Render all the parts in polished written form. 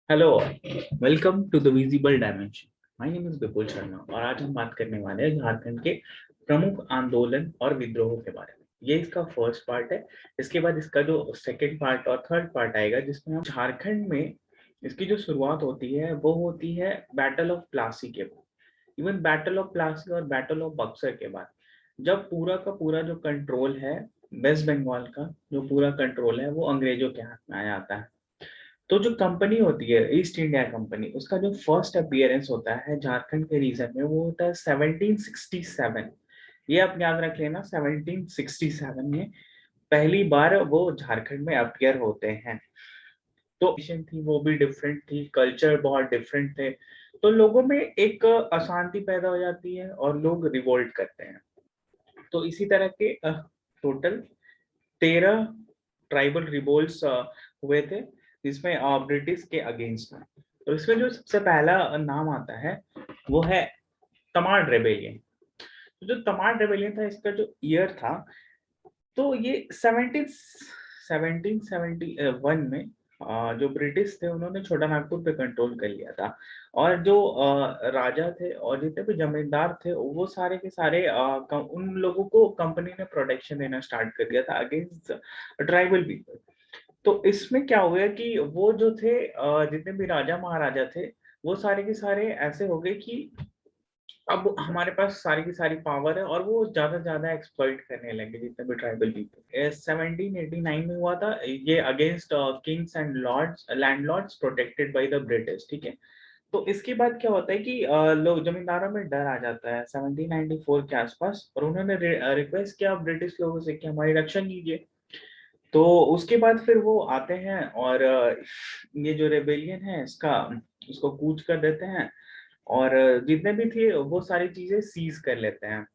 Hello, welcome to the visible dimension. My name is Vipul Sharma और आज हम बात करने वाले हैं झारखंड के प्रमुख आंदोलन और विद्रोहों के बारे में। ये इसका फर्स्ट पार्ट है। इसके बाद इसका जो सेकंड पार्ट और थर्ड पार्ट आएगा, जिसमें हम झारखंड में इसकी जो शुरुआत होती है वो होती है बैटल ऑफ प्लासी के बाद। इवन बैटल ऑफ प्लासी और बैटल ऑफ बक्सर के बाद, जब पूरा का पूरा जो कंट्रोल है वेस्ट बंगाल का, जो पूरा कंट्रोल है वो अंग्रेजों के हाथ में आ जाता है। तो जो कंपनी होती है ईस्ट इंडिया कंपनी, उसका जो फर्स्ट अपीयरेंस होता है झारखंड के रीजन में वो होता है 1767। ये आप याद रख लेना, 1767 में पहली बार वो झारखंड में अपीयर होते हैं। तो मिशन थी वो भी डिफरेंट थी, कल्चर बहुत डिफरेंट थे। तो लोगों में एक अशांति पैदा हो जाती है और लोग रिवोल्ट करते हैं। तो इसी तरह के टोटल 13 ट्राइबल रिवोल्ट्स हुए थे, जिसमें ब्रिटिश के अगेंस्ट में। तो इसमें जो सबसे पहला नाम आता है वो है तमाड़ रेबेलियन। तो जो तमाड़ रेबेलियन था, इसका जो ईयर था, तो ये 1771 में जो ब्रिटिश थे उन्होंने छोटा नागपुर पे कंट्रोल कर लिया था। और जो राजा थे और जितने भी जमींदार थे वो सारे के सारे उन लोगों को कंपनी ने प्रोटेक्शन देना स्टार्ट कर दिया था अगेंस्ट ट्राइबल पीपल। तो इसमें क्या हुआ कि वो जो थे जितने भी राजा महाराजा थे, वो सारे के सारे ऐसे हो गए कि अब हमारे पास सारी की सारी पावर है, और वो ज्यादा से ज्यादा एक्सप्लॉइट करने लगे जितने भी ट्राइबल पीपल। 1789 में हुआ था ये against kings and lords, landlords protected by the British. ठीक है। तो इसके बाद क्या होता है कि लोग, जमींदारों में डर आ जाता है 1794 के आसपास, और उन्होंने रिक्वेस्ट किया ब्रिटिश लोगों से कि हमारी रक्षा कीजिए। तो उसके बाद फिर वो आते हैं और ये जो रेबेलियन है इसका, इसको कूच कर देते हैं, और जितने भी थे वो सारी चीजें सीज कर लेते हैं।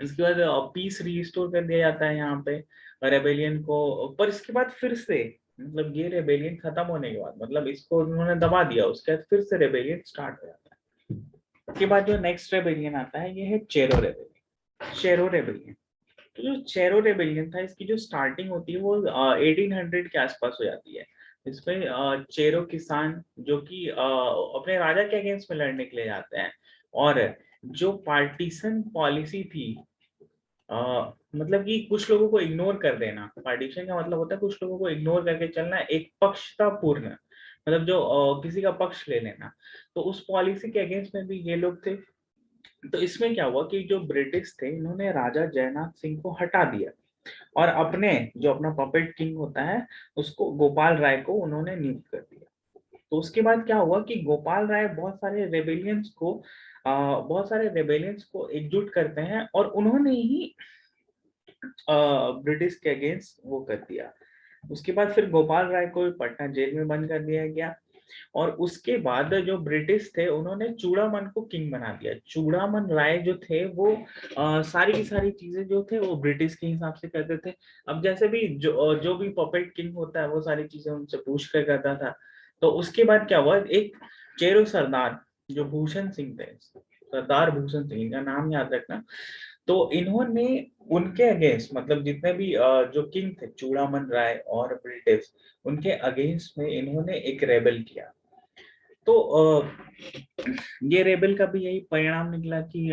इसके बाद पीस रिस्टोर कर दिया जाता है यहाँ पे रेबेलियन को। पर इसके बाद फिर से, मतलब ये रेबेलियन खत्म होने के बाद, मतलब इसको उन्होंने दबा दिया, उसके बाद फिर से रेबेलियन स्टार्ट हो जाता है। उसके बाद जो नेक्स्ट रेबेलियन आता है ये है चेरो रेबेलियन। चेरो रेबेलियन, तो जो चेरो रेबेलियन था, इसकी जो स्टार्टिंग होती है वो 1800 के आसपास हो जाती है। इसमें चेरो किसान जो कि अपने राजा के अगेंस्ट में लड़ने के लिए जाते हैं। और जो पार्टीशन पॉलिसी थी, मतलब कि कुछ लोगों को इग्नोर कर देना, पार्टीशन का मतलब होता है कुछ लोगों को इग्नोर करके चलना, एक पक्षतापूर्ण, मतलब जो किसी का पक्ष ले लेना। तो उस पॉलिसी के अगेंस्ट में भी ये लोग थे। तो इसमें क्या हुआ कि जो ब्रिटिश थे इन्होंने राजा जयनाथ सिंह को हटा दिया, और अपने जो अपना पपेट किंग होता है उसको, गोपाल राय को उन्होंने नियुक्त कर दिया। तो उसके बाद क्या हुआ कि गोपाल राय बहुत सारे रेबेलियंस को एकजुट करते हैं, और उन्होंने ही ब्रिटिश के अगेंस्ट वो कर दिया। उसके बाद फिर गोपाल राय को पटना जेल में बंद कर दिया गया। और उसके बाद जो ब्रिटिश थे उन्होंने चूड़ामन को किंग बना दिया। चूड़ामन राय जो थे वो सारी की सारी चीजें जो थे वो ब्रिटिश के हिसाब से करते थे। अब जैसे भी जो भी पपेट किंग होता है वो सारी चीजें उनसे पूछ कर करता था। तो उसके बाद क्या हुआ, एक चेरो सरदार जो भूषण सिंह थे, सरदार भूषण सिंह, इनका नाम याद रखना। तो इन्होंने उनके अगेंस्ट, मतलब जितने भी जो किंग थे चूड़ामन राय और ब्रिटिश, उनके अगेंस्ट में इन्होंने एक रेबल किया। तो ये रेबल का भी यही परिणाम निकला कि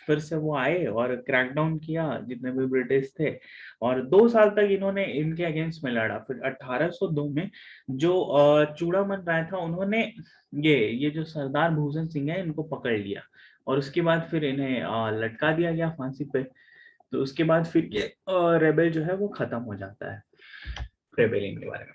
फिर से वो आए और क्रैकडाउन किया जितने भी ब्रिटिश थे, और 2 साल तक इन्होंने इनके अगेंस्ट में लड़ा। फिर 1802 में जो चूड़ामन राय था, उन्होंने ये जो सरदार भूषण सिंह है इनको पकड़ लिया, और उसके बाद फिर इन्हें लटका दिया गया फांसी पे। तो उसके बाद फिर ये रेबेल जो है वो खत्म हो जाता है। रेबेलियन के बारे में,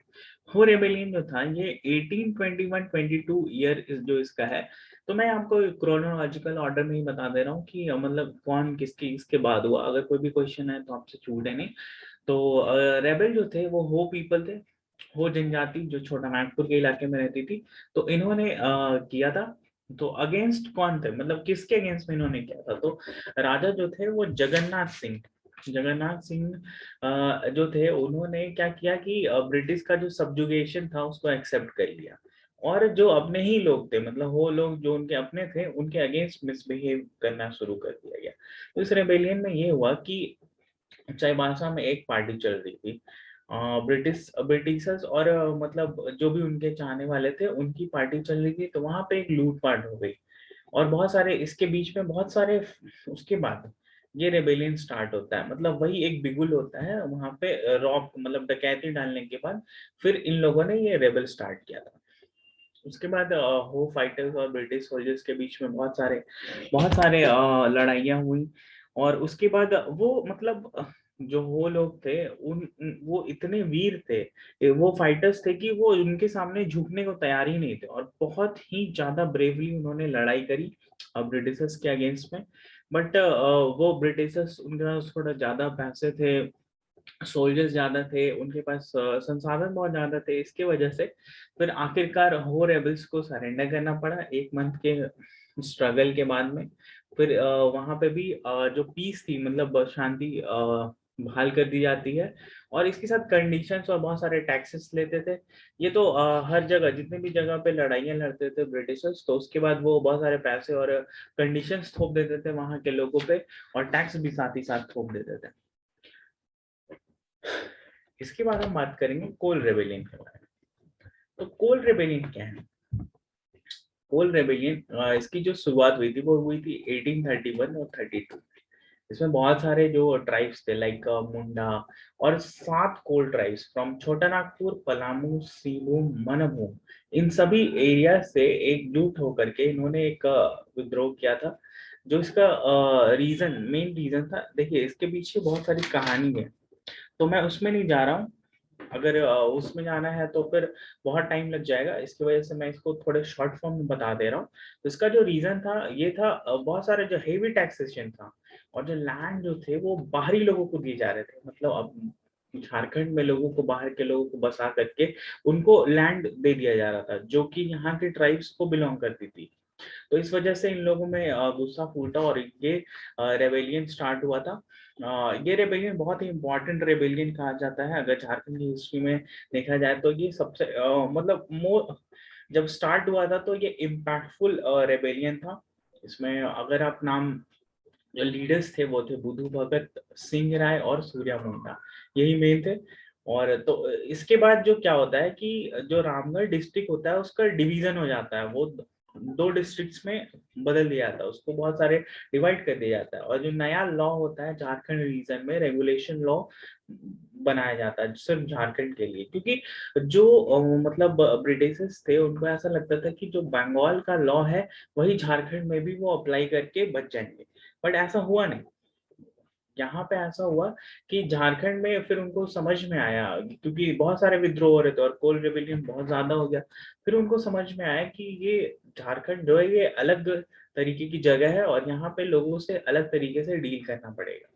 वो रेबेलियन जो था ये 1821-22 ईयर जो इसका है। तो मैं आपको क्रोनोलॉजिकल ऑर्डर में ही बता दे रहा हूँ कि मतलब कौन किसके इसके बाद हुआ। अगर कोई भी क्वेश्चन है तो आपसे छूटे नहीं। तो रेबेल जो थे वो हो पीपल थे, हो जनजाति जो छोटा नागपुर के इलाके में रहती थी। तो इन्होंने किया था। तो अगेंस्ट कौन थे, मतलब किसके अगेंस्ट में इन्होंने किया था, तो राजा जो थे वो जगन्नाथ सिंह जो थे, उन्होंने क्या किया कि ब्रिटिश का जो सब्जुगेशन था उसको एक्सेप्ट कर लिया, और जो अपने ही लोग थे, मतलब वो लोग जो उनके अपने थे उनके अगेंस्ट मिसबिहेव करना शुरू कर दिया गया। तो इस रेबेलियन में ये हुआ कि चाईबासा में एक पार्टी चल रही थी, ब्रिटिशर्स और मतलब जो भी उनके चाहने वाले थे उनकी पार्टी चल रही थी, तो वहां पे एक लूटपाट हो गई। और बहुत सारे इसके बीच में बहुत सारे, उसके बाद ये रेबेलियन स्टार्ट होता है, मतलब वही एक बिगुल होता है वहां पे, रॉब मतलब डकैती डालने के बाद फिर इन लोगों ने ये रेबल स्टार्ट किया था। उसके बाद हो फाइटर्स और ब्रिटिश सोल्जर्स के बीच में बहुत सारे लड़ाइयाँ हुई। और उसके बाद वो मतलब जो वो लोग थे वो इतने वीर थे, वो फाइटर्स थे कि वो उनके सामने झुकने को तैयार ही नहीं थे, और बहुत ही ज्यादा ब्रेवली उन्होंने लड़ाई करी ब्रिटिशर्स के अगेंस्ट में। बट वो ब्रिटिशर्स, उनके पास थोड़ा ज्यादा पैसे थे, सोल्जर्स ज्यादा थे, उनके पास संसाधन बहुत ज्यादा थे, इसके वजह से फिर आखिरकार हो रेबल्स को सरेंडर करना पड़ा 1 मंथ के स्ट्रगल के बाद में। फिर वहां पे भी जो पीस थी, मतलब शांति बहाल कर दी जाती है, और इसके साथ कंडीशंस और बहुत सारे टैक्सेस लेते थे। ये तो हर जगह जितने भी जगह पे लड़ाइयाँ लड़ते थे ब्रिटिशर्स, तो उसके बाद वो बहुत सारे पैसे और कंडीशंस थोप देते थे वहां के लोगों पे, और टैक्स भी साथ ही साथ थोप देते थे। इसके बाद हम बात करेंगे कोल रेबेलियन के बारे में। तो कोल रेबेलियन क्या है? कोल रेबेलियन इसकी जो शुरुआत हुई थी वो हुई थी 1831 और 32। इसमें बहुत सारे जो ट्राइब्स थे, लाइक मुंडा, और 7 कोल ट्राइब्स फ्रॉम छोटा नागपुर, पलामू, सिंहभूम, मनभूम, इन सभी एरिया से एकजुट होकर के इन्होंने एक विद्रोह किया था। जो इसका रीजन, मेन रीजन था, देखिए इसके पीछे बहुत सारी कहानी है, तो मैं उसमें नहीं जा रहा हूँ। अगर उसमें जाना है तो फिर बहुत टाइम लग जाएगा, इसकी वजह से मैं इसको थोड़े शॉर्ट फॉर्म में बता दे रहा हूँ। तो इसका जो रीजन था ये था, बहुत सारे जो हेवी टैक्सेशन था, और जो लैंड जो थे वो बाहरी लोगों को दिए जा रहे थे। मतलब अब झारखंड में लोगों को, बाहर के लोगों को बसा करके उनको लैंड दे दिया जा रहा था, जो कि यहाँ के ट्राइब्स को बिलोंग करती थी। तो इस वजह से इन लोगों में गुस्सा फूटा, और ये रेबेलियन स्टार्ट हुआ था। ये रेबेलियन बहुत ही इंपॉर्टेंट रेबेलियन कहा जाता है, अगर झारखंड की हिस्ट्री में देखा जाए तो ये सबसे मतलब जब स्टार्ट हुआ था तो ये इम्पैक्टफुल रेबेलियन था। इसमें अगर आप नाम, जो लीडर्स थे वो थे बुधू भगत सिंह राय और सूर्या मुंडा, यही मेन थे। और तो इसके बाद जो क्या होता है कि जो रामगढ़ डिस्ट्रिक्ट होता है उसका डिवीजन हो जाता है, वो 2 डिस्ट्रिक्ट्स में बदल दिया जाता है, उसको बहुत सारे डिवाइड कर दिया जाता है, और जो नया लॉ होता है झारखंड रीजन में, रेगुलेशन लॉ बनाया जाता है सिर्फ झारखंड के लिए। क्योंकि जो मतलब ब्रिटिशर्स थे उनको ऐसा लगता था कि जो बंगाल का लॉ है वही झारखंड में भी वो अप्लाई करके बच जाएंगे, बट ऐसा हुआ नहीं। यहाँ पे ऐसा हुआ कि झारखंड में फिर उनको समझ में आया, क्योंकि बहुत सारे विद्रोह हो रहे थे और कोल रेबेलियन बहुत ज्यादा हो गया। फिर उनको समझ में आया कि ये झारखंड जो है ये अलग तरीके की जगह है, और यहाँ पे लोगों से अलग तरीके से डील करना पड़ेगा।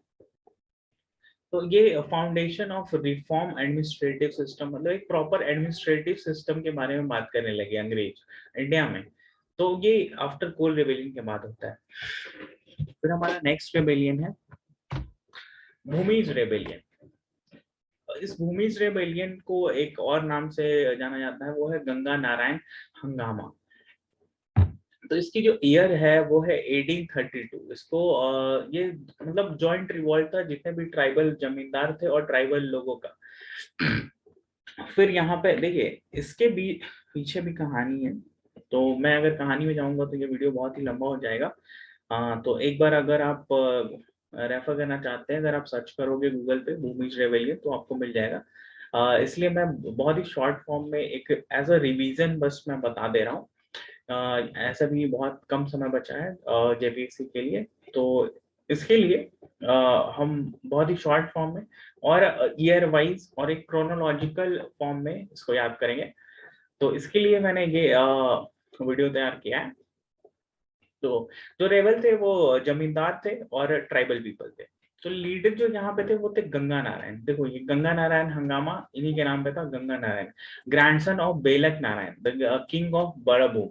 तो ये foundation of reform administrative system, मतलब एक प्रॉपर एडमिनिस्ट्रेटिव सिस्टम के बारे में बात करने लगे अंग्रेज इंडिया में। तो ये आफ्टर कोल रेबेलियन के बाद होता है। फिर हमारा नेक्स्ट रेबेलियन है भूमिज रेबेलियन। इस भूमिज रेबेलियन को एक और नाम से जाना जाता है, वो है गंगा नारायण हंगामा। तो इसकी जो ईयर है वो है 1832। इसको ये मतलब जॉइंट रिवॉल्ट था जितने भी ट्राइबल जमींदार थे और ट्राइबल लोगों का। फिर यहाँ पे देखिए इसके भी पीछे भी कहानी है, तो मैं अगर कहानी में जाऊंगा तो ये वीडियो बहुत ही लंबा हो जाएगा। तो एक बार अगर आप रेफर करना चाहते हैं, अगर आप सर्च करोगे गूगल पे भूमिज रेबेलियन तो आपको मिल जाएगा। इसलिए मैं बहुत ही शॉर्ट फॉर्म में एक एज अ रिवीजन बस मैं बता दे रहा हूँ। ऐसा भी बहुत कम समय बचा है जेपीएससी के लिए, तो इसके लिए हम बहुत ही शॉर्ट फॉर्म में और ईयर वाइज और एक क्रोनोलॉजिकल फॉर्म में इसको याद करेंगे। तो इसके लिए मैंने ये वीडियो तैयार किया है। तो जो रेबल थे वो जमींदार थे और ट्राइबल पीपल थे। तो लीडर जो यहाँ पे थे वो थे गंगा नारायण। देखो ये गंगा नारायण हंगामा इन्हीं के नाम पे था, Ganga Narayan, grandson of Belak Narayan the king of बड़बू।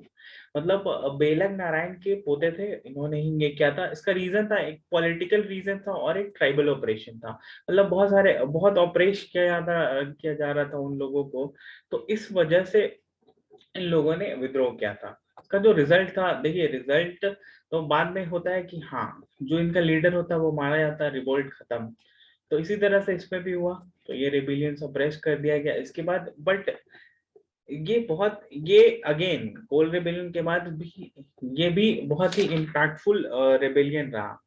मतलब बेलक नारायण के पोते थे, इन्होंने ही ये किया था। इसका रीजन था, एक पॉलिटिकल रीजन था और एक ट्राइबल ऑपरेशन था। मतलब बहुत ऑपरेशन किया जा रहा था उन लोगों को, तो इस वजह से इन लोगों ने विद्रोह किया था। इसका जो रिजल्ट था, देखिए रिजल्ट तो बाद में होता है कि हाँ, जो इनका लीडर होता है वो मारा जाता है, रिवोल्ट खत्म। तो इसी तरह से इसमें भी हुआ, तो ये रेबिलियन सप्रेस कर दिया गया इसके बाद। बट ये अगेन कोल रेबिलियन के बाद भी ये भी बहुत ही इम्पैक्टफुल रेबिलियन रहा।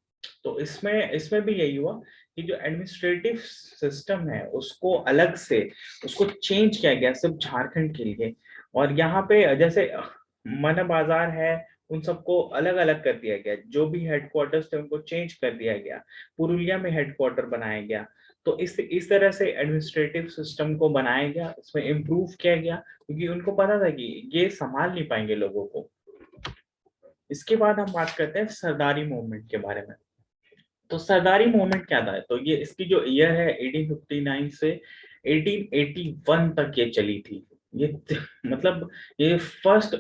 तो इसमें इसमें भी यही हुआ कि जो एडमिनिस्ट्रेटिव सिस्टम है उसको अलग से उसको चेंज किया गया सिर्फ झारखंड के लिए। और यहाँ पे जैसे मन बाजार है उन सबको अलग अलग कर दिया गया, जो भी हेडक्वार्टर्स थे उनको चेंज कर दिया गया, पुरुलिया में हेडक्वार्टर बनाया गया। तो इस तरह से एडमिनिस्ट्रेटिव सिस्टम को बनाया गया, इसमें इम्प्रूव किया गया, क्योंकि उनको पता था कि ये संभाल नहीं पाएंगे लोगों को। इसके बाद हम बात करते हैं सरदारी मूवमेंट के बारे में। तो सरदारी मूवमेंट क्या था, तो ये इसकी जो ईयर है 1859 से 1881 तक ये चली थी। ये मतलब ये फर्स्ट,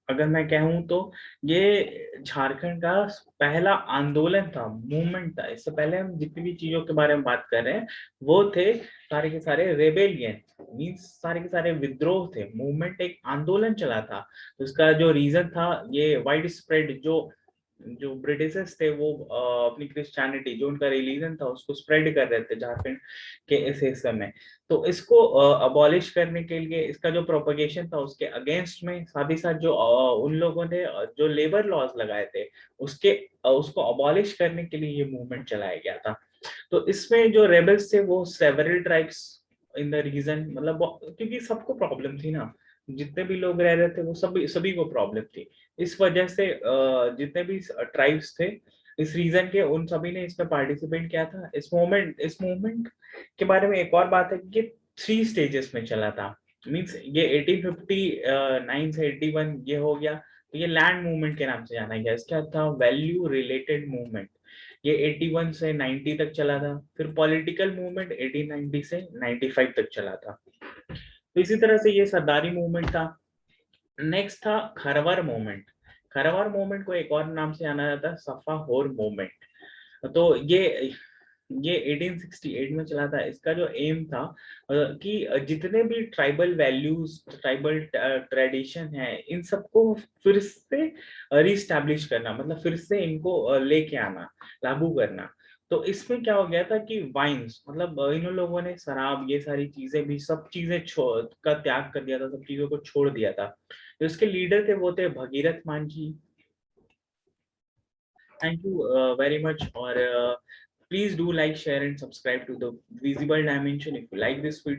अगर मैं कहूँ तो ये झारखंड का पहला आंदोलन था, मूवमेंट था। इससे पहले हम जितनी भी चीजों के बारे में बात कर रहे हैं वो थे सारे के सारे रेबेलियन, मीन्स सारे के सारे विद्रोह थे। मूवमेंट एक आंदोलन चला था, तो इसका जो रीजन था ये वाइड स्प्रेड, जो जो ब्रिटिशर्स थे वो अपनी क्रिश्चियनिटी, जो उनका रिलीजन था उसको स्प्रेड कर रहे थे झारखंड के इस हिस्से में। तो इसको अबॉलिश करने के लिए, इसका जो प्रोपगेशन था उसके अगेंस्ट में, साथ ही साथ जो उन लोगों ने जो लेबर लॉज लगाए थे उसके उसको अबॉलिश करने के लिए ये मूवमेंट चलाया गया था। तो इसमें जो रेबल्स थे वो several tribes in the region, मतलब क्योंकि सबको प्रॉब्लम थी ना, जितने भी लोग रह रहे थे वो सभी सभी को प्रॉब्लम थी। इस वजह से जितने भी ट्राइब्स थे इस रीजन के, उन सभी ने इसमें पार्टिसिपेट किया था। इस मूवमेंट के बारे में एक और बात है कि ये 3 स्टेजेस में चला था। मींस ये 1859 से 81 ये हो गया, तो ये लैंड मूवमेंट के नाम से जाना गया। इसका था वैल्यू रिलेटेड मूवमेंट, ये 81 से 90 तक चला था। फिर पॉलिटिकल मूवमेंट 1890 से 95 तक चला था। तो इसी तरह से ये सरदारी मूवमेंट था। नेक्स्ट था खरवर मूवमेंट। खरवर मूवमेंट को एक और नाम से जाना जाता है सफा होर मूवमेंट। तो ये 1868 में चला था। इसका जो एम था कि जितने भी ट्राइबल वैल्यूज, ट्राइबल ट्रेडिशन है, इन सबको फिर से रिस्टैब्लिश करना, मतलब फिर से इनको लेके आना, लागू करना। तो इसमें क्या हो गया था कि वाइन्स, मतलब इन लोगों ने शराब, ये सारी चीजें भी, सब चीजें का त्याग कर दिया था, सब चीजों को छोड़ दिया था। तो इसके लीडर थे वो थे भगीरथ मान जी। Thank you very much. Or please do like, share, and subscribe to the Visible Dimension if you like this video.